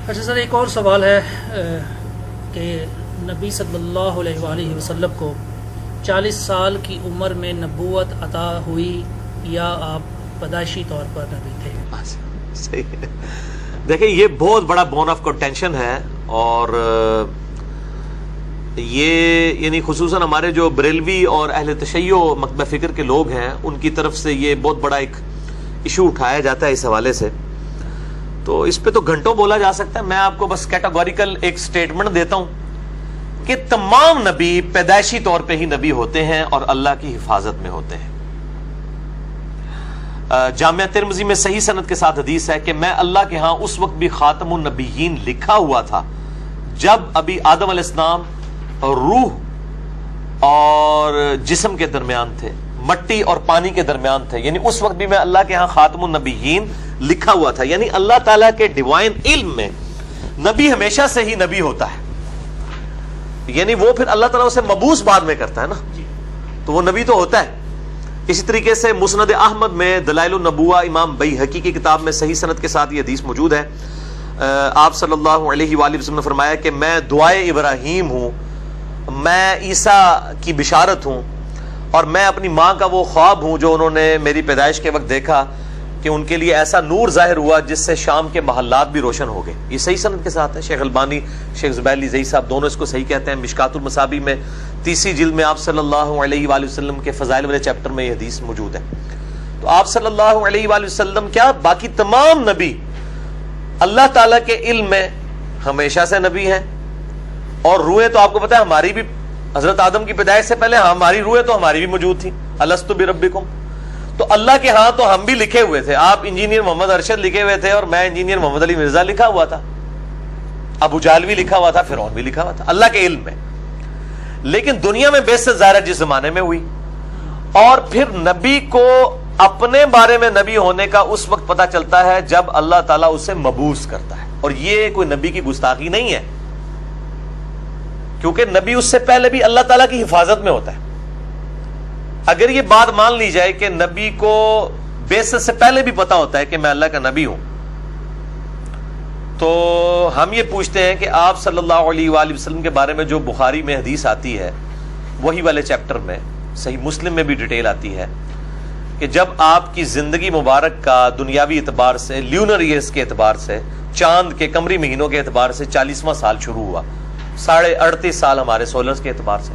اچھا سر، ایک اور سوال ہے کہ نبی صلی اللہ علیہ وآلہ وسلم کو 40 سال کی عمر میں نبوت عطا ہوئی یا آپ پیدائشی طور پر نبی تھے؟ صحیح ہے. دیکھیں یہ بہت بڑا بون آف کنٹینشن ہے، اور یہ یعنی خصوصاً ہمارے جو بریلوی اور اہل تشیع مکتبہ فکر کے لوگ ہیں ان کی طرف سے یہ بہت بڑا ایک ایشو اٹھایا جاتا ہے اس حوالے سے. تو اس پہ تو گھنٹوں بولا جا سکتا ہے. میں آپ کو بس کیٹاگوریکل ایک سٹیٹمنٹ دیتا ہوں کہ تمام نبی پیدائشی طور پہ ہی نبی ہوتے ہیں اور اللہ کی حفاظت میں ہوتے ہیں. جامعہ ترمذی میں صحیح سند کے ساتھ حدیث ہے کہ میں اللہ کے ہاں اس وقت بھی خاتم النبیین لکھا ہوا تھا جب ابھی آدم علیہ السلام روح اور جسم کے درمیان تھے، مٹی اور پانی کے درمیان تھے. یعنی اس وقت بھی میں اللہ کے ہاں خاتم النبیین لکھا ہوا تھا. یعنی اللہ تعالیٰ کے ڈیوائن علم میں نبی ہمیشہ سے ہی نبی ہوتا ہے. یعنی وہ پھر اللہ تعالیٰ اسے مبعوث بعد میں کرتا ہے نا، تو وہ نبی تو ہوتا ہے. اسی طریقے سے مسند احمد میں دلائل النبوہ امام بیہقی کی کتاب میں صحیح سند کے ساتھ یہ حدیث موجود ہے. آپ صلی اللہ علیہ وآلہ وسلم نے فرمایا کہ میں دعائے ابراہیم ہوں، میں عیسیٰ کی بشارت ہوں، اور میں اپنی ماں کا وہ خواب ہوں جو انہوں نے میری پیدائش کے وقت دیکھا کہ ان کے لیے ایسا نور ظاہر ہوا جس سے شام کے محلات بھی روشن ہو گئے. یہ صحیح سند کے ساتھ ہے. شیخ البانی، شیخ زبیر علی زئی صاحب دونوں اس کو صحیح کہتے ہیں. مشکات المصابی میں 30 جلد میں آپ صلی اللہ علیہ وآلہ وسلم کے فضائل والے چیپٹر میں یہ حدیث موجود ہے. تو آپ صلی اللہ علیہ وآلہ وسلم کیا باقی تمام نبی اللہ تعالیٰ کے علم میں ہمیشہ سے نبی ہیں. اور روحیں تو آپ کو پتا ہے ہماری بھی حضرت آدم کی پیدائش سے پہلے ہماری روحیں تو ہماری بھی موجود تھیں. الستو بربکم. تو اللہ کے ہاں تو ہم بھی لکھے ہوئے تھے. آپ انجینئر محمد ارشد لکھے ہوئے تھے اور میں انجینئر محمد علی مرزا لکھا ہوا تھا، ابو جہل بھی لکھا ہوا تھا، فرعون بھی لکھا ہوا تھا اللہ کے علم میں. لیکن دنیا میں بعثت ظاہر جس زمانے میں ہوئی، اور پھر نبی کو اپنے بارے میں نبی ہونے کا اس وقت پتا چلتا ہے جب اللہ تعالیٰ اسے مبعوث کرتا ہے. اور یہ کوئی نبی کی گستاخی نہیں ہے، کیونکہ نبی اس سے پہلے بھی اللہ تعالیٰ کی حفاظت میں ہوتا ہے. اگر یہ بات مان لی جائے کہ نبی کو بعثت سے پہلے بھی پتا ہوتا ہے کہ میں اللہ کا نبی ہوں، تو ہم یہ پوچھتے ہیں کہ آپ صلی اللہ علیہ وآلہ وسلم کے بارے میں جو بخاری میں حدیث آتی ہے، وہی والے چیپٹر میں، صحیح مسلم میں بھی ڈیٹیل آتی ہے کہ جب آپ کی زندگی مبارک کا دنیاوی اعتبار سے، لیونر ایئرز کے اعتبار سے، چاند کے قمری مہینوں کے اعتبار سے 40واں سال شروع ہوا، 38.5 سال ہمارے سولرز کے اعتبار سے،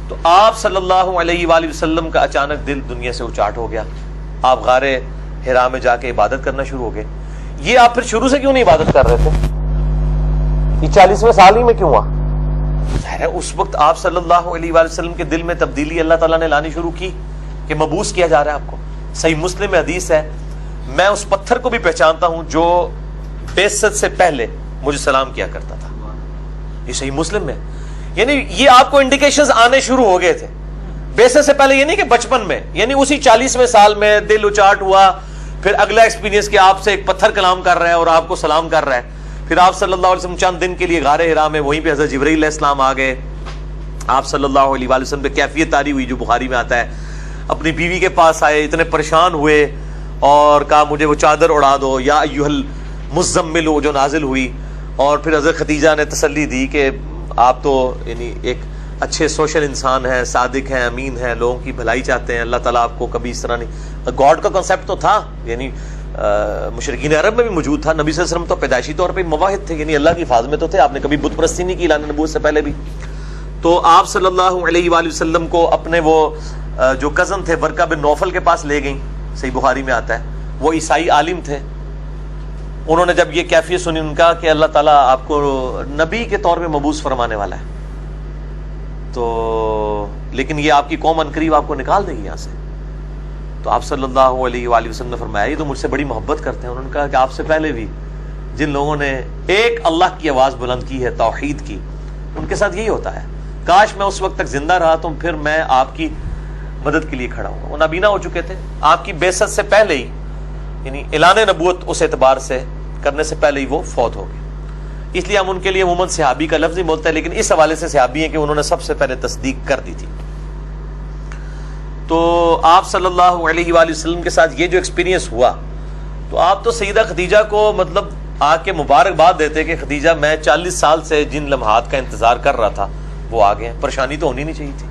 تو آپ صلی اللہ علیہ وآلہ وسلم کا اچانک دل دنیا سے اچاٹ ہو گیا. آپ غار حرا میں جا کے عبادت کرنا شروع ہو گئے. یہ آپ پھر شروع سے کیوں نہیں عبادت کر رہے تھے؟ یہ 40ویں سال ہی میں کیوں ہوا؟ ظاہر ہے اس وقت آپ صلی اللہ علیہ وآلہ وسلم کے دل میں تبدیلی اللہ تعالیٰ نے لانی شروع کی کہ مبعوث کیا جا رہا ہے آپ کو. صحیح مسلم میں حدیث ہے، میں اس پتھر کو بھی پہچانتا ہوں جو بعثت سے پہلے مجھے سلام کیا کرتا تھا. یہ صحیح مسلم میں. یعنی یہ آپ کو انڈیکیشنز آنے شروع ہو گئے تھے بعثت سے پہلے. یہ نہیں کہ بچپن میں، یعنی اسی 40ویں سال میں دل اچاٹ ہوا، پھر اگلا ایکسپیرینس کہ آپ سے ایک پتھر کلام کر رہا ہے اور آپ کو سلام کر رہا ہے. پھر آپ صلی اللہ علیہ وسلم چند دن کے لیے غار حرا میں، وہیں پہ حضرت جبرائیل علیہ السلام آ گئے. آپ صلی اللہ علیہ وآلہ وسلم پہ کیفیت طاری ہوئی جو بخاری میں آتا ہے. اپنی بیوی کے پاس آئے، اتنے پریشان ہوئے اور کہا مجھے وہ چادر اڑا دو، یا ایھا المزمل جو نازل ہوئی. اور پھر حضرت خدیجہ نے تسلی دی کہ آپ تو یعنی ایک اچھے سوشل انسان ہیں، صادق ہیں، امین ہیں، لوگوں کی بھلائی چاہتے ہیں، اللہ تعالیٰ آپ کو کبھی اس طرح نہیں. گاڈ کا کنسیپٹ تو تھا، یعنی مشرکین عرب میں بھی موجود تھا. نبی صلی اللہ علیہ وسلم تو پیدائشی طور پہ موحد تھے، یعنی اللہ کی حفاظت میں تو تھے. آپ نے کبھی بت پرستی نہیں کی اعلان نبوت سے پہلے بھی. تو آپ صلی اللہ علیہ وآلہ وسلم کو اپنے وہ جو کزن تھے ورقہ بن نوفل کے پاس لے گئیں. صحیح بخاری میں آتا ہے وہ عیسائی عالم تھے. انہوں نے جب یہ کیفیت سنی ان کا کہ اللہ تعالیٰ آپ کو نبی کے طور پہ مبعوث فرمانے والا ہے، تو لیکن یہ آپ کی قوم عنقریب آپ کو نکال دے گی یہاں سے. تو آپ صلی اللہ علیہ وآلہ وسلم نے فرمایا یہ تو مجھ سے بڑی محبت کرتے ہیں. انہوں نے کہا کہ آپ سے پہلے بھی جن لوگوں نے ایک اللہ کی آواز بلند کی ہے توحید کی، ان کے ساتھ یہی ہوتا ہے. کاش میں اس وقت تک زندہ رہا تو پھر میں آپ کی مدد کے لیے کھڑا ہوں. وہ نابینا ہو چکے تھے آپ کی بعثت سے پہلے ہی، یعنی اعلان نبوت اس اعتبار سے کرنے سے پہلے ہی وہ فوت ہو گئے. اس لیے ہم ان کے لیے عموماً صحابی کا لفظ نہیں بولتے، لیکن اس حوالے سے صحابی ہیں کہ انہوں نے سب سے پہلے تصدیق کر دی تھی. تو آپ صلی اللہ علیہ وآلہ وسلم کے ساتھ یہ جو ایکسپیرینس ہوا، تو آپ تو سیدہ خدیجہ کو مطلب آ کے مبارکباد دیتے کہ خدیجہ میں 40 سال سے جن لمحات کا انتظار کر رہا تھا وہ آ گئے ہیں. پریشانی تو ہونی نہیں چاہیے تھی.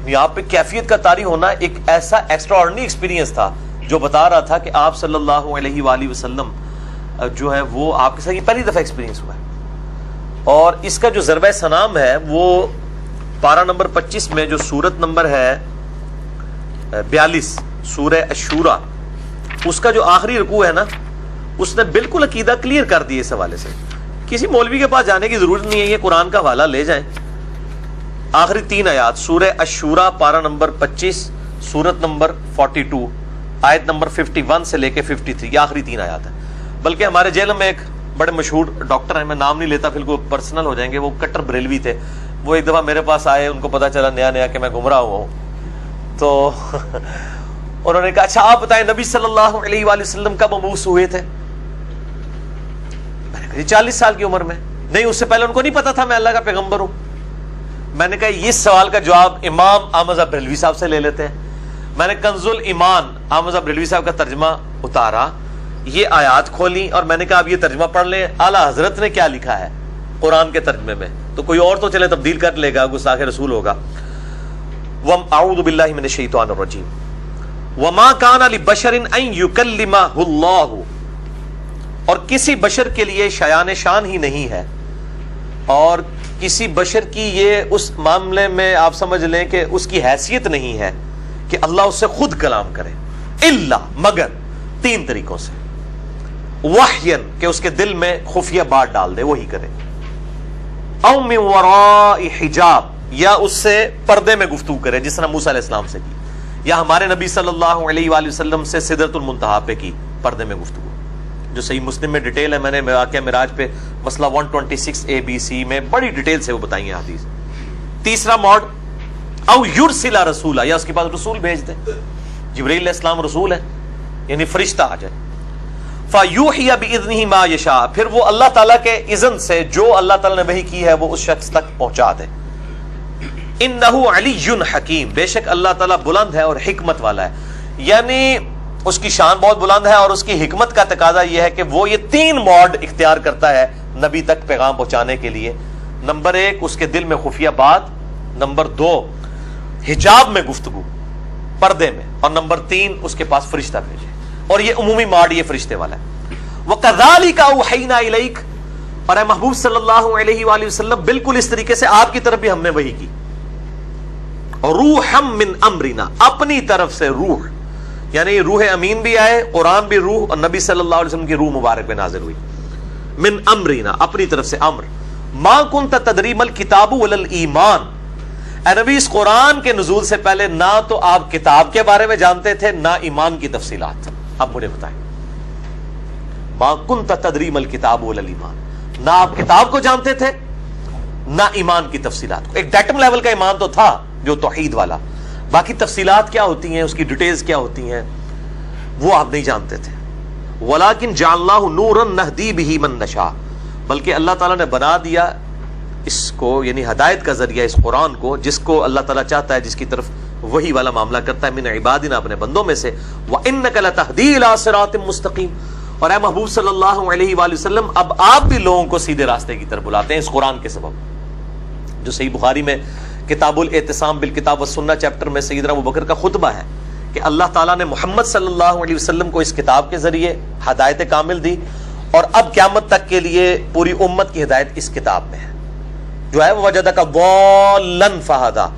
یعنی آپ پہ کیفیت کا طاری ہونا ایک ایسا ایکسٹرا آرڈنری ایکسپیرینس تھا جو بتا رہا تھا کہ آپ صلی اللہ علیہ وآلہ وسلم جو ہے وہ آپ کے ساتھ یہ پہلی دفعہ ایکسپیرینس ہوا ہے. اور اس کا جو ضربہ سنام ہے وہ پارہ نمبر 25 میں جو سورت نمبر ہے 42 سورہ الشورى، اس کا جو آخری رکوع ہے نا، اس نے بالکل عقیدہ کلیئر کر دیا اس حوالے سے. کسی مولوی کے پاس جانے کی ضرورت نہیں ہے، یہ قرآن کا حوالہ لے جائیں. آخری 3 آیات سورہ الشورى پارہ نمبر 25 سورت نمبر 42 آیت نمبر 51 سے لے کے 53، یہ آخری 3 آیات ہیں. بلکہ ہمارے جیل میں ایک بڑے مشہور ڈاکٹر ہیں، میں نام نہیں لیتا پھر کو پرسنل ہو جائیں گے، وہ کٹر بریلوی تھے. وہ ایک دفعہ میرے پاس آئے، ان کو پتا چلا نیا کہ میں گمراہ ہوا ہوں، تو انہوں نے کہا اچھا آپ بتائیں نبی صلی اللہ علیہ وآلہ وسلم کب مبعوث ہوئے تھے؟ میں نے کہا 40 سال کی عمر میں. نہیں، اس سے پہلے ان کو نہیں پتا تھا میں اللہ کا پیغمبر ہوں. میں نے کہا اس سوال کا جواب امام احمد رضا بریلوی صاحب سے لے لیتے ہیں. میں نے کنز الایمان احمد رضا بریلوی صاحب کا ترجمہ اتارا، یہ آیات کھولی اور میں نے کہا اب یہ ترجمہ پڑھ لیں اعلیٰ حضرت نے کیا لکھا ہے قرآن کے ترجمے میں، تو کوئی اور تو چلے تبدیل کر لے گا، گستاخ رسول ہوگا. اعوذ باللہ من الشیطان الرجیم وما کان لبشر ان یکلمہ اللہ، اور کسی بشر کے لیے شایان شان ہی نہیں ہے، اور کسی بشر کی یہ اس معاملے میں آپ سمجھ لیں کہ اس کی حیثیت نہیں ہے کہ اللہ اس سے خود کلام کرے، الا مگر 3 طریقوں سے. وحین کہ اس کے دل میں خفیہ بات ڈال دے وہی کرے، او من وراء حجاب یا اس سے پردے میں گفتگو کرے جس طرح موسیٰ علیہ السلام سے کی، یا ہمارے نبی صلی اللہ علیہ وآلہ وسلم سے سدرۃ المنتہا پہ کی پردے میں گفتگو، جو صحیح مسلم میں ڈیٹیل ہے. میں نے واقعہ معراج پہ مسئلہ 126 ABC میں بڑی ڈیٹیل سے وہ بتائی ہیں حدیث. تیسرا موڈ او یرسل رسولا، یا اس کے پاس رسول بھیج دے. جبرائیل علیہ السلام رسول ہے، یعنی فرشتہ آ جائے. فیوحی باذنہ ما یشاء، پھر وہ اللہ تعالیٰ کے اذن سے جو اللہ تعالیٰ نے وحی کی ہے وہ اس شخص تک پہنچا دے. انہ علی حکیم، بے شک اللہ تعالیٰ بلند ہے اور حکمت والا ہے. یعنی اس کی شان بہت بلند ہے اور اس کی حکمت کا تقاضا یہ ہے کہ وہ یہ 3 موڈ اختیار کرتا ہے نبی تک پیغام پہنچانے کے لیے. نمبر 1 اس کے دل میں خفیہ بات، نمبر 2 حجاب میں گفتگو پردے میں، اور نمبر 3 اس کے پاس فرشتہ بھیجے. اور یہ عمومی موڈ یہ فرشتے والا ہے. وَكَذَلِكَ أَوْحَيْنَا إِلَيْكَ، اور اے محبوب صلی اللہ علیہ وآلہ وسلم بالکل اس طریقے سے آپ کی طرف بھی ہم نے وحی کی. روحم من امرنا، اپنی طرف سے روح، یعنی روح امین بھی آئے، قرآن بھی روح، اور نبی صلی اللہ علیہ وسلم کی روح مبارک میں نازل ہوئی. من امرنا، اپنی طرف سے امر. ما کنت تدری ما الکتاب ولا الایمان، اے نبی اس قرآن کے نزول سے پہلے نہ تو آپ کتاب کے بارے میں جانتے تھے نہ ایمان کی تفصیلات. اب مجھے بتائیں، ما کنت تدری ما الکتاب ولا الایمان، نہ آپ کتاب کو جانتے تھے نہ ایمان کی تفصیلات کو. ایک ڈیٹم لیول کا ایمان تو تھا جو توحید والا، باقی تفصیلات کیا ہوتی ہیں، اس کی ڈیٹیلز کیا ہوتی ہیں وہ آپ نہیں جانتے تھے. وَلَكِنْ جَعَلْنَاهُ نُورًا نَهْدِي بِهِ مَن نَشَاءُ، بلکہ اللہ تعالیٰ نے بنا دیا اس کو، یعنی ہدایت کا ذریعہ اس قرآن کو، جس کو اللہ تعالیٰ چاہتا ہے، جس کی طرف وہی والا معاملہ کرتا ہے، من عبادنا، اپنے بندوں میں سے. وَإِنَّكَ لَتَهْدِي إِلَىٰ صِرَاطٍ مُسْتَقِيمٍ، اور اے محبوب صلی اللہ علیہ وآلہ وسلم اب آپ بھی لوگوں کو سیدھے راستے کی طرف بلاتے ہیں اس قرآن کے سبب. جو صحیح بخاری میں کتاب الاعتصام بالکتاب والسنہ چیپٹر میں سیدنا ابوبکر کا خطبہ ہے کہ اللہ تعالیٰ نے محمد صلی اللہ علیہ وسلم کو اس کتاب کے ذریعے ہدایت کامل دی، اور اب قیامت تک کے لیے پوری امت کی ہدایت اس کتاب میں ہے جو ہے وَوَجَدَكَ ضَالًّا فَهَدَىٰ.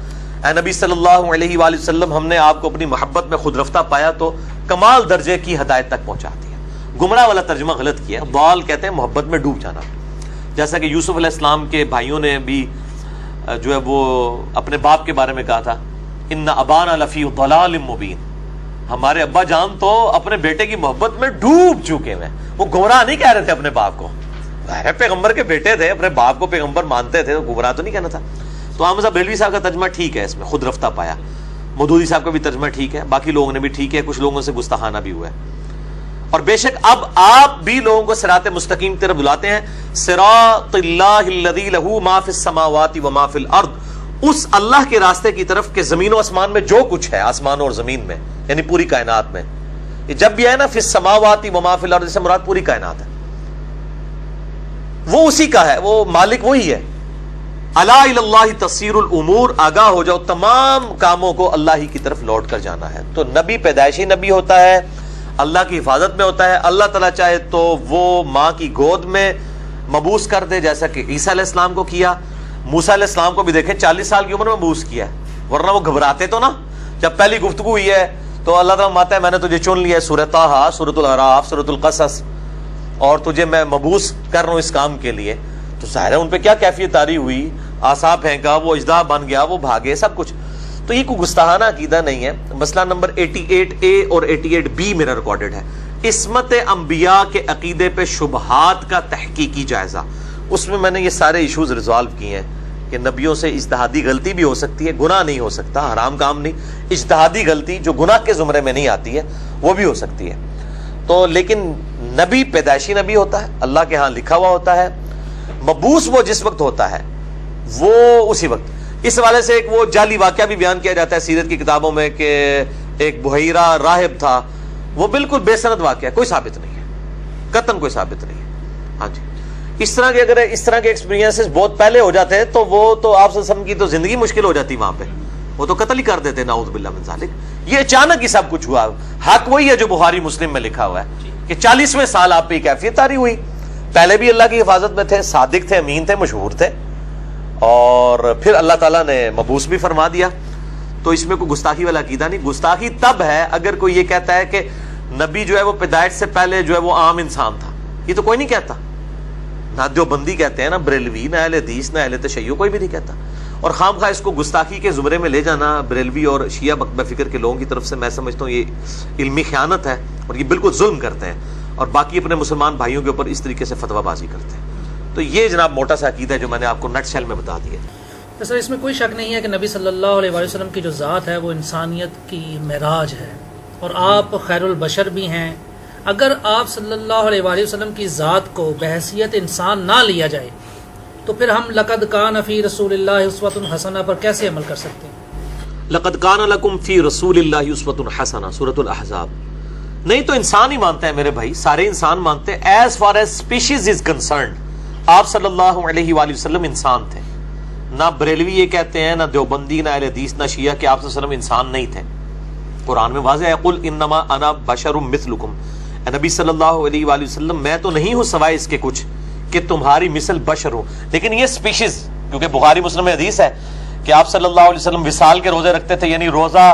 اے نبی صلی اللہ علیہ وآلہ وسلم ہم نے آپ کو اپنی محبت میں خود رفتہ پایا تو کمال درجے کی ہدایت تک پہنچا دیا. گمراہ والا ترجمہ غلط کیا، ضال کہتے ہیں محبت میں ڈوب جانا. جیسا کہ یوسف علیہ السلام کے بھائیوں نے بھی جو ہے وہ اپنے باپ کے بارے میں کہا تھا، ان ابانا لفی ضلال مبین، ہمارے ابا جان تو اپنے بیٹے کی محبت میں ڈوب چکے ہیں. وہ گمراہ نہیں کہہ رہے تھے اپنے باپ کو، پیغمبر کے بیٹے تھے، اپنے باپ کو پیغمبر مانتے تھے، تو گمراہ تو نہیں کہنا تھا. تو احمد صاحب بریلوی صاحب کا ترجمہ ٹھیک ہے، اس میں خود رفتہ پایا. مودودی صاحب کا بھی ترجمہ ٹھیک ہے، باقی لوگوں نے بھی ٹھیک ہے، کچھ لوگوں سے گستاخانہ بھی ہوا ہے. اور بے شک اب آپ بھی لوگوں کو صراط مستقیم کی طرف بلاتے ہیں. صراط اللہ الذی لہ ما فی السماوات و ما فی الارض، اس اللہ کے راستے کی طرف کہ زمین و آسمان میں جو کچھ ہے، آسمانوں اور زمین میں، یعنی پوری کائنات میں. یہ جب بھی ہے نا فی السماوات و ما فی الارض سے مراد پوری کائنات ہے. وہ اسی کا ہے, وہ مالک وہی ہے. الا الی اللہ تصیر الامور, آگاہ ہو جاؤ تمام کاموں کو اللہ ہی کی طرف لوٹ کر جانا ہے. تو نبی پیدائشی نبی ہوتا ہے, اللہ کی حفاظت میں ہوتا ہے. اللہ تعالیٰ چاہے تو وہ ماں کی گود میں مبعوث کر دے, جیسا کہ عیسیٰ علیہ السلام کو کیا. موسیٰ علیہ السلام کو بھی دیکھیں 40 سال کی عمر میں مبعوث کیا ہے, ورنہ وہ گھبراتے تو نا. جب پہلی گفتگو ہوئی ہے تو اللہ تعالیٰ ماتا ہے میں نے تجھے چن لیا ہے, سورۃ طٰہٰ, سورۃ الاعراف, سورۃ القصص, اور تجھے میں مبعوث کر رہا ہوں اس کام کے لیے. تو ظاہر ہے ان پہ کیا کیفیت طاری ہوئی, عصا پھینکا, وہ اژدہا بن گیا, وہ بھاگے, سب کچھ. تو یہ کوئی گستاخانہ عقیدہ نہیں ہے. مسئلہ نمبر 88A اور 88B میرا ریکارڈڈ ہے, عصمت انبیاء کے عقیدے پہ شبہات کا تحقیقی جائزہ. اس میں نے یہ سارے ایشوز ریزالو کیے ہیں کہ نبیوں سے اجتہادی غلطی بھی ہو سکتی ہے, گناہ نہیں ہو سکتا, حرام کام نہیں, اجتہادی غلطی جو گناہ کے زمرے میں نہیں آتی ہے وہ بھی ہو سکتی ہے. تو لیکن نبی پیدائشی نبی ہوتا ہے, اللہ کے ہاں لکھا ہوا ہوتا ہے. مبعوث وہ جس وقت ہوتا ہے وہ اسی وقت. اس حوالے سے ایک وہ جعلی واقعہ بھی بیان کیا جاتا ہے سیرت کی کتابوں میں کہ ایک بحیرہ راہب تھا, وہ بالکل بے سند واقعہ, کوئی ثابت نہیں ہے, قطعاً کوئی ثابت نہیں ہے. ہاں جی, اس طرح کے اگر اس طرح کے ایکسپیرینسز بہت پہلے ہو جاتے ہیں تو وہ تو آپ صلی اللہ علیہ وسلم کی تو زندگی مشکل ہو جاتی وہاں پہ, وہ تو قتل ہی کر دیتے, نعوذ باللہ من ذالک. یہ اچانک ہی سب کچھ ہوا. حق وہی ہے جو بخاری مسلم میں لکھا ہوا ہے کہ 40ویں سال آپ پہ کیفیت طاری ہوئی. پہلے بھی اللہ کی حفاظت میں تھے, صادق تھے, امین تھے, مشہور تھے, اور پھر اللہ تعالیٰ نے مبعوث بھی فرما دیا. تو اس میں کوئی گستاخی والا عقیدہ نہیں. گستاخی تب ہے اگر کوئی یہ کہتا ہے کہ نبی جو ہے وہ پیدائش سے پہلے جو ہے وہ عام انسان تھا. یہ تو کوئی نہیں کہتا, نہ دیوبندی کہتے ہیں, نہ بریلوی, نہ اہل حدیث, نہ اہل تشیع, کوئی بھی نہیں کہتا. اور خام خواہ اس کو گستاخی کے زمرے میں لے جانا بریلوی اور شیعہ مکتبہ فکر کے لوگوں کی طرف سے, میں سمجھتا ہوں یہ علمی خیانت ہے اور یہ بالکل ظلم کرتے ہیں, اور باقی اپنے مسلمان بھائیوں کے اوپر اس طریقے سے فتویٰ بازی کرتے ہیں. تو یہ جناب موٹا سا عقیدہ ہے جو میں نے آپ کو نٹ شیل میں بتا دیا. تو سر اس میں کوئی شک نہیں ہے کہ نبی صلی اللہ علیہ وآلہ وسلم کی جو ذات ہے وہ انسانیت کی معراج ہے, اور آپ خیر البشر بھی ہیں. اگر آپ صلی اللہ علیہ وآلہ وسلم کی ذات کو بحیثیت انسان نہ لیا جائے تو پھر ہم لقد کان فی رسول اللہ اسوۃ حسنہ پر کیسے عمل کر سکتے ہیں؟ لقد کان لکم فی رسول اللہ اسوۃ حسنہ, سورۃ الاحزاب. نہیں تو انسان ہی مانتے ہیں میرے بھائی, سارے انسان مانتے ہیں. As far as species is concerned آپ صلی اللہ علیہ وآلہ وسلم انسان تھے. نہ بریلوی یہ کہتے ہیں, نہ دیوبندی, نہ اہل حدیث, نہ شیعہ کہ آپ صلی اللہ علیہ وسلم انسان نہیں تھے. قرآن میں واضح ہے, قل انما انا بشر مثلکم, اے نبی صلی اللہ علیہ وآلہ وسلم میں تو نہیں ہوں سوائے اس کے کچھ کہ تمہاری مثل بشر ہوں. لیکن یہ اسپیشیز, کیونکہ بخاری مسلم میں حدیث ہے کہ آپ صلی اللہ علیہ وسلم وصال کے روزے رکھتے تھے, یعنی روزہ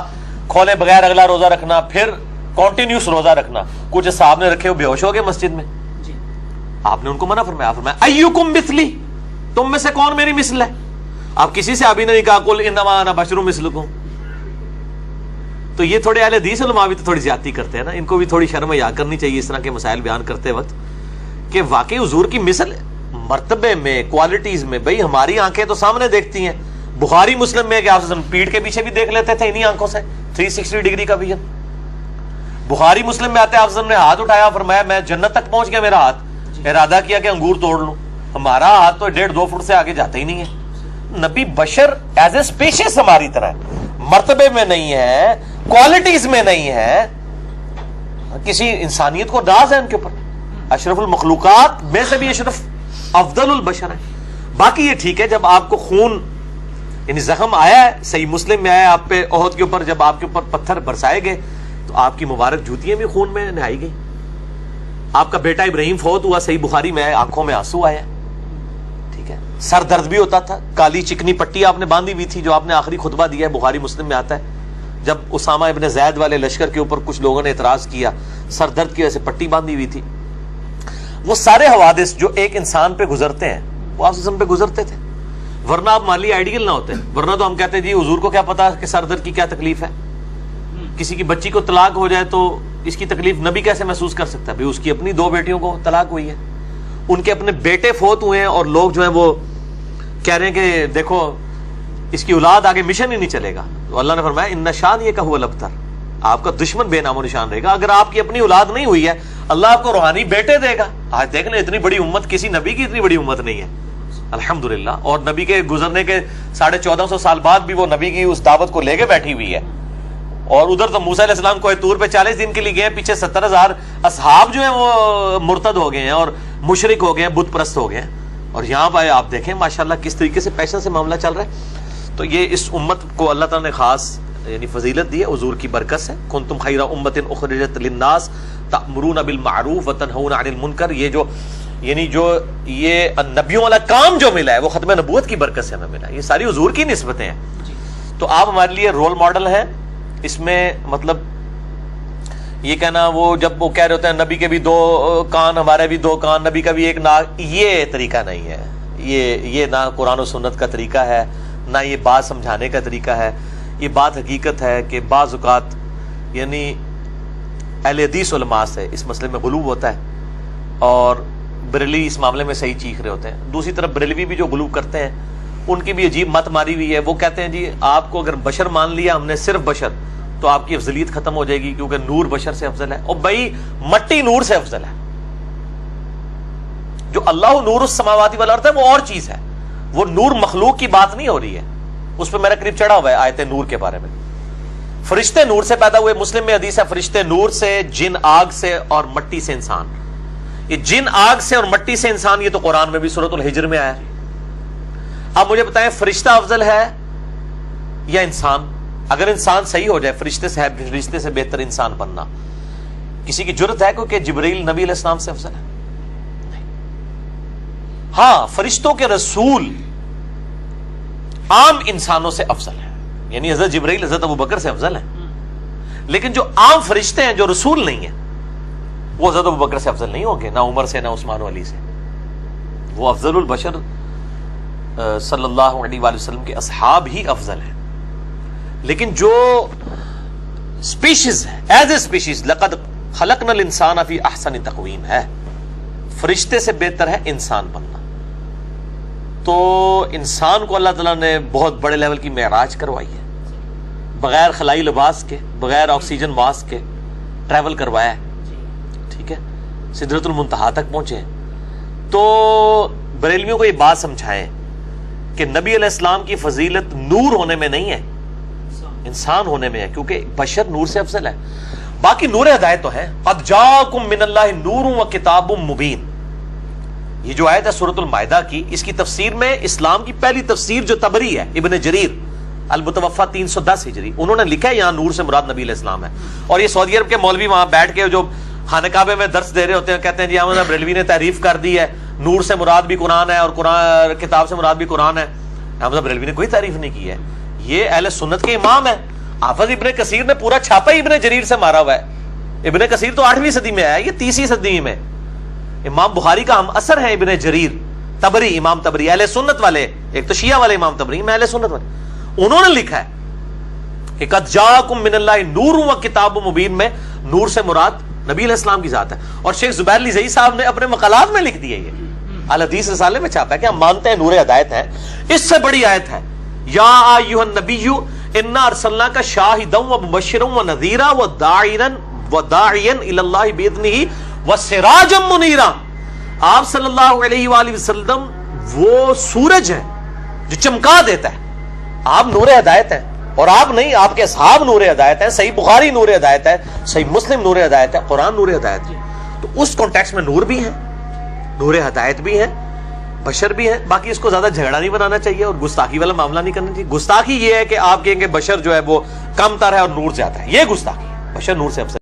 کھولے بغیر اگلا روزہ رکھنا, پھر کنٹینیوس روزہ رکھنا. کچھ صاحب نے رکھے وہ بے ہوش ہو گئے مسجد میں, آپ نے ان کو منع فرمایا, فرمایا ایکم مثلی, تم میں سے کون میری مثل ہے. آپ کسی سے ابھی نے نہیں کہا قل انما انا بشر مثلکم. تو یہ تھوڑے اہل حدیث علماء بھی تو تھوڑی زیادتی کرتے ہیں نا, ان کو بھی تھوڑی شرم حیا کرنی چاہیے اس طرح کے مسائل بیان کرتے وقت, کہ واقعی حضور کی مثل مرتبے میں, کوالٹیز میں, بھئی ہماری آنکھیں تو سامنے دیکھتی ہیں. بخاری مسلم میں کہ آپ پیٹھ کے پیچھے بھی دیکھ لیتے تھے انہی آنکھوں سے, 360 ڈگری کا ویژن. بخاری مسلم میں آتے آپ نے ہاتھ اٹھایا, فرمایا میں جنت تک پہنچ گیا میرا ہاتھ, ارادہ کیا کہ انگور توڑ لوں. ہمارا ہاتھ تو 1.5-2 فٹ سے آگے جاتا ہی نہیں ہے. نبی بشر ایز اے اسپیشیز ہماری طرح ہے, مرتبے میں نہیں ہے, کوالٹیز میں نہیں ہے, کسی انسانیت کو راز ہے ان کے اوپر. اشرف المخلوقات میں سے بھی اشرف افضل البشر ہے. باقی یہ ٹھیک ہے جب آپ کو خون یعنی زخم آیا ہے, صحیح مسلم میں آیا آپ پہ احد کے اوپر, جب آپ کے اوپر پتھر برسائے گئے تو آپ کی مبارک جوتیاں بھی خون میں نہائی گئی. آپ کا بیٹا ابراہیم فوت ہوا, صحیح بخاری میں آیا, آنکھوں میں آنسو آیا, ٹھیک ہے. سر درد بھی ہوتا تھا, کالی چکنی پٹی آپ نے باندھی ہوئی تھی جو آپ نے آخری خطبہ دیا ہے, بخاری مسلم میں آتا ہے. جب اسامہ ابن زید والے لشکر کے اوپر کچھ لوگوں نے اعتراض کیا, سر درد کی وجہ سے پٹی باندھی ہوئی تھی. وہ سارے حوادث جو ایک انسان پہ گزرتے ہیں وہ آپ پہ گزرتے تھے, ورنہ آپ مالی آئیڈیل نہ ہوتے. ورنہ تو ہم کہتے ہیں جی حضور کو کیا پتا کہ سر درد کی کیا تکلیف ہے. کسی کی بچی کو طلاق ہو جائے تو اس کی تکلیف نبی کیسے محسوس کر سکتا ہے؟ بھئی اس کی اپنی 2 بیٹیوں کو طلاق ہوئی ہے, ان کے اپنے بیٹے فوت ہوئے ہیں, اور لوگ جو ہیں وہ کہہ رہے ہیں کہ دیکھو اس کی اولاد آگے مشن ہی نہیں چلے گا. تو اللہ نے فرمایا ان نشان یہ کہ هو الابتر, آپ کا دشمن بے نام و نشان رہے گا. اگر آپ کی اپنی اولاد نہیں ہوئی ہے اللہ آپ کو روحانی بیٹے دے گا. آج دیکھ لیں اتنی بڑی امت, کسی نبی کی اتنی بڑی امت نہیں ہے الحمدللہ. اور نبی کے گزرنے کے 1450 سال بعد بھی وہ نبی کی اس دعوت کو لے کے بیٹھی ہوئی ہے. اور ادھر تو موسیٰ علیہ السلام کوہ طور پہ 40 دن کے لیے گئے, پیچھے 70,000 اصحاب جو ہیں وہ مرتد ہو گئے ہیں اور مشرک ہو گئے ہیں, بت پرست ہو گئے ہیں. اور یہاں پہ آپ دیکھیں ماشاءاللہ کس طریقے سے پیشن سے معاملہ چل رہا ہے. تو یہ اس امت کو اللہ تعالیٰ نے خاص یعنی فضیلت دی ہے، حضور کی برکت سے. کنتم خیر امت اخرجت للناس تأمرون بالمعروف وتنہون عن المنکر. جو یہ نبیوں والا کام جو ملا ہے وہ ختم نبوت کی برکت سے ہمیں ملا. یہ ساری حضور کی نسبتیں ہیں. تو آپ ہمارے لیے رول ماڈل ہیں. اس میں مطلب یہ کہنا وہ جب وہ کہہ رہے ہوتے ہیں نبی کے بھی 2 کان ہمارے بھی 2 کان، نبی کا بھی 1 ناک، یہ طریقہ نہیں ہے. یہ نہ قرآن و سنت کا طریقہ ہے، نہ یہ بات سمجھانے کا طریقہ ہے. یہ بات حقیقت ہے کہ بعض اوقات یعنی اہل حدیث علماء سے اس مسئلے میں غلو ہوتا ہے اور بریلوی اس معاملے میں صحیح چیخ رہے ہوتے ہیں. دوسری طرف بریلوی بھی جو غلو کرتے ہیں ان کی بھی عجیب مت ماری ہوئی ہے. وہ کہتے ہیں جی آپ کو اگر بشر مان لیا ہم نے صرف بشر تو آپ کی افضلیت ختم ہو جائے گی کیونکہ نور بشر سے افضل ہے. اور بھائی مٹی نور سے افضل ہے. جو اللہ نور السماوات والارض ہے وہ اور چیز ہے. وہ نور مخلوق کی بات نہیں ہو رہی ہے. اس پہ میرا قریب چڑھا ہوا ہے آیت نور کے بارے میں. فرشتے نور سے پیدا ہوئے. مسلم میں حدیث ہے فرشتے نور سے، جن آگ سے اور مٹی سے انسان. یہ جن آگ سے اور مٹی سے انسان یہ تو قرآن میں بھی سورۃ الحجر میں آیا ہے. اب مجھے بتائیں فرشتہ افضل ہے یا انسان؟ اگر انسان صحیح ہو جائے فرشتے سے بہتر انسان بننا کسی کی جرت ہے کہ جبرائیل نبی علیہ السلام سے افضل ہے؟ نہیں. ہاں فرشتوں کے رسول عام انسانوں سے افضل ہے، یعنی حضرت جبرائیل حضرت ابوبکر سے افضل ہے. لیکن جو عام فرشتے ہیں جو رسول نہیں ہیں وہ حضرت ابوبکر سے افضل نہیں ہوں گے، نہ عمر سے، نہ عثمان و علی سے. وہ افضل البشر صلی اللہ علیہ وآلہ وسلم کے اصحاب ہی افضل ہیں. لیکن جو سپیشیز ہے ایز اے سپیشیز لقد خلقنا الانسان فی احسن تقویم ہے، فرشتے سے بہتر ہے انسان بننا. تو انسان کو اللہ تعالیٰ نے بہت بڑے لیول کی معراج کروائی ہے، بغیر خلائی لباس کے، بغیر آکسیجن ماسک کے ٹریول کروایا ہے. ٹھیک ہے، سدرۃ المنتہا تک پہنچے ہیں. تو بریلویوں کو یہ بات سمجھائیں کہ نبی علیہ السلام کی فضیلت نور ہونے میں نہیں ہے، انسان ہونے میں ہے، کیونکہ بشر نور سے افضل ہے. باقی نور ہدایت تو ہے. قد جاءکم من اللہ نور و کتاب مبین. یہ جو آیت ہے سورۃ المائدہ کی، اس کی تفسیر میں اسلام کی پہلی تفسیر جو طبری ہے ابن جریر المتوفی 310 ہجری، انہوں نے لکھا ہے یہاں نور سے مراد نبی علیہ السلام ہے. اور یہ سعودی عرب کے مولوی وہاں بیٹھ کے جو خانہ کعبے میں درس دے رہے ہوتے ہیں کہتے ہیں جی احمد بریلوی نے تعریف کر دی ہے نور سے مراد بھی قرآن ہے اور قرآن کتاب سے مراد بھی قرآن ہے. احمد بریلوی نے کوئی تعریف نہیں کی ہے. یہ اہل سنت کے امام ہے. حافظ ابن کثیر نے پورا چھاپا ہی ابن جریر سے مارا ہوا ہے. ابن کثیر تو 8ویں صدی میں آیا، یہ 30ویں صدی میں. امام بخاری کا ہم اثر ہے ابن جریر طبری، امام طبری اہل سنت والے، ایک تو شیعہ والے امام طبری، میں اہل سنت والے. انہوں نے لکھا ہے کہ قد جاءکم من اللہ نور و کتاب مبین میں نور سے مراد نبی علیہ السلام کی ذات ہے. اور شیخ زبیر لزئی صاحب نے اپنے مقالات میں لکھ دیا، یہ الحدیث رسالے میں چھاپا ہے کہ ہم مانتے ہیں نور ہدایت ہے. اس سے بڑی آیت ہے یا ایھا النبی انا ارسلناک شاہدا ومبشرا ونذیرا وداعیا الی اللہ باذنہ وسراجا منیرا. آپ صلی اللہ علیہ وآلہ وسلم وہ سورج ہے جو چمکا دیتا ہے. آپ نور ہدایت ہیں اور آپ نہیں، آپ کے اصحاب نور ہدایت ہیں. صحیح بخاری نور ہدایت ہے، صحیح مسلم نور ہدایت ہے، قرآن نور ہدایت ہے. تو اس کانٹیکس میں نور بھی ہے، نور ہدایت بھی ہے، بشر بھی ہے. باقی اس کو زیادہ جھگڑا نہیں بنانا چاہیے اور گستاخی والا معاملہ نہیں کرنا چاہیے. گستاخی یہ ہے کہ آپ کہیں گے بشر جو ہے وہ کم تر ہے اور نور زیادہ ہے، یہ گستاخی ہے. بشر نور سے افضل